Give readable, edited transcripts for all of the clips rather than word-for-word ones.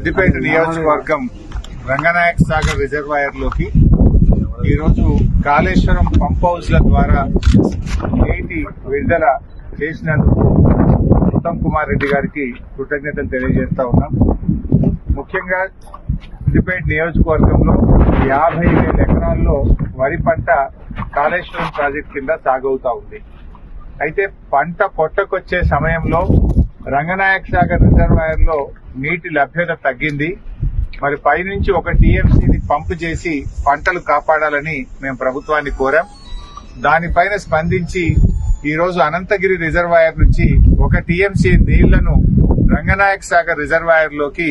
సిద్దిపేట నియోజకవర్గం రంగనాయక సాగర్ రిజర్వాయర్ లోకి ఈరోజు కాళేశ్వరం పంప్ హౌస్ల ద్వారా నీటి విడుదల చేసినందుకు ఉత్తమ్ కుమార్ రెడ్డి గారికి కృతజ్ఞతలు తెలియజేస్తా ఉన్నాం. ముఖ్యంగా సిద్దిపేట నియోజకవర్గంలో 50,000 ఎకరాల్లో వరి పంట కాళేశ్వరం ప్రాజెక్టు కింద సాగవుతా ఉంది. అయితే పంట పొట్టకొచ్చే సమయంలో రంగనాయక సాగర్ రిజర్వాయర్ లో నీటి లభ్యత తగ్గింది. మరి పైనుంచి 1 టీఎంసీని పంపు చేసి పంటలు కాపాడాలని మేము ప్రభుత్వాన్ని కోరాం. దానిపైన స్పందించి ఈరోజు అనంతగిరి రిజర్వాయర్ నుంచి 1 టీఎంసీ నీళ్లను రంగనాయక సాగర్ రిజర్వాయర్ లోకి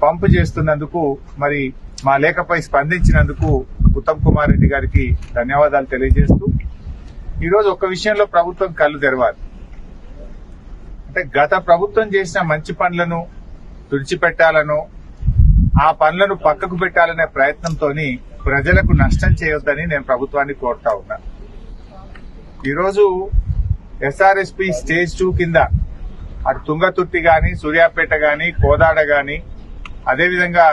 పంపు చేస్తున్నందుకు మరి మా లేఖపై స్పందించినందుకు ఉత్తమ్ కుమార్ రెడ్డి గారికి ధన్యవాదాలు తెలియజేస్తూ ఈరోజు ఒక విషయంలో ప్రభుత్వం కళ్ళు తెరవాలి. అంటే గత ప్రభుత్వం చేసిన మంచి పనులను తుడిచిపెట్టాలనో ఆ పనులను పక్కకు పెట్టాలనే ప్రయత్నంతో ప్రజలకు నష్టం చేయొద్దని నేను ప్రభుత్వాన్ని కోరుతా ఉన్నా. ఈరోజు ఎస్ఆర్ఎస్పీ స్టేజ్ 2 కింద అటు తుంగతుర్తి గాని, సూర్యాపేట గాని, కోదాడ గాని, అదేవిధంగా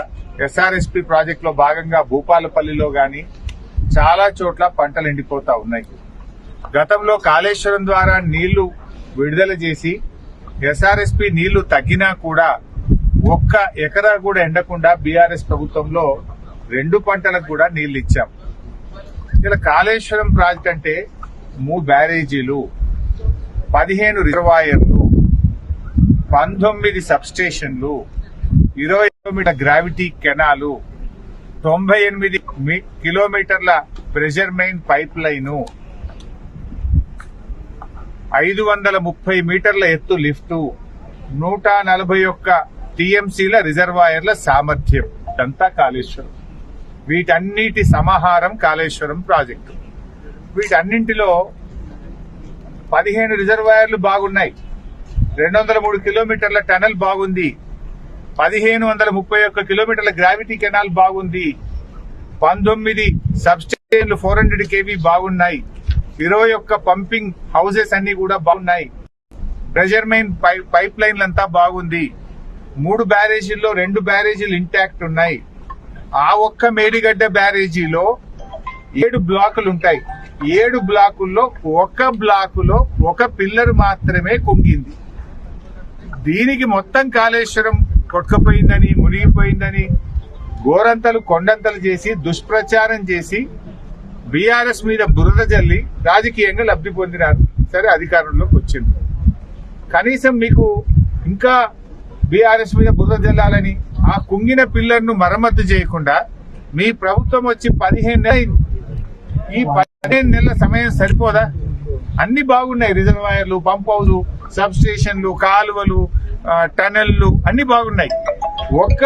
ఎస్ఆర్ఎస్పీ ప్రాజెక్ట్ లో భాగంగా భూపాలపల్లిలో గాని చాలా చోట్ల పంటలు ఎండిపోతా ఉన్నాయి. గతంలో కాళేశ్వరం ద్వారా నీళ్లు విడుదల చేసి ఎస్ఆర్ఎస్పీ నీళ్లు తగ్గినా కూడా 1 ఎకరా కూడా ఎండకుండా బీఆర్ఎస్ ప్రభుత్వంలో 2 పంటలకు కూడా నీళ్లు ఇచ్చాం. ఇలా కాళేశ్వరం ప్రాజెక్ట్ అంటే 3 బ్యారేజీలు, 15 రిజర్వాయర్లు, 19 సబ్స్టేషన్లు, 20 కిలోమీటర్ గ్రావిటీ కెనాలు, 98 కిలోమీటర్ల ప్రెషర్ మెయిన్ పైప్ లైను, 530 మీటర్ల ఎత్తు లిఫ్టు, 141 టీఎంసీల రిజర్వాయర్ల సామర్థ్యం. ఇదంతా కాళేశ్వరం. వీటన్నిటి సమాహారం కాళేశ్వరం ప్రాజెక్టు. వీటన్నింటిలో 15 రిజర్వాయర్లు బాగున్నాయి, 203 కిలోమీటర్ల టనల్ బాగుంది, 1531 కిలోమీటర్ల గ్రావిటీ కెనాల్ బాగుంది, 19 సబ్స్టేషన్లు 400 కేవీ బాగున్నాయి, 21 పంపింగ్ హౌసెస్ అన్ని కూడా బాగున్నాయి, ప్రెషర్ మెయిన్ పైప్ లైన్లంతా బాగుంది, 3 బ్యారేజీల్లో 2 బ్యారేజీలు ఇంటాక్ట్ ఉన్నాయి. ఆ ఒక్క మేడిగడ్డ బ్యారేజీలో 7 బ్లాకులు ఉంటాయి. 7 బ్లాకుల్లో 1 బ్లాకులో 1 పిల్లర్ మాత్రమే కుంగింది. దీనికి మొత్తం కాళేశ్వరం కొట్టుకుపోయిందని, మునిగిపోయిందని గోరంతలు కొండంతలు చేసి దుష్ప్రచారం చేసి బీఆర్ఎస్ మీద బురద జల్లి రాజకీయంగా లబ్ధి పొందినారు. సరే, అధికారంలోకి వచ్చింది. కనీసం మీకు ఇంకా బీఆర్ఎస్ మీద బురద జల్లాలని ఆ కుంగిన పిల్లర్ను మరమ్మతు చేయకుండా మీ ప్రభుత్వం వచ్చి 15 నెలలు, ఈ 15 నెలల సమయం సరిపోదా? అన్ని బాగున్నాయి, రిజర్వాయర్లు, పంప్ హౌస్, సబ్ స్టేషన్లు, కాలువలు, టనెళ్లు అన్ని బాగున్నాయి. 1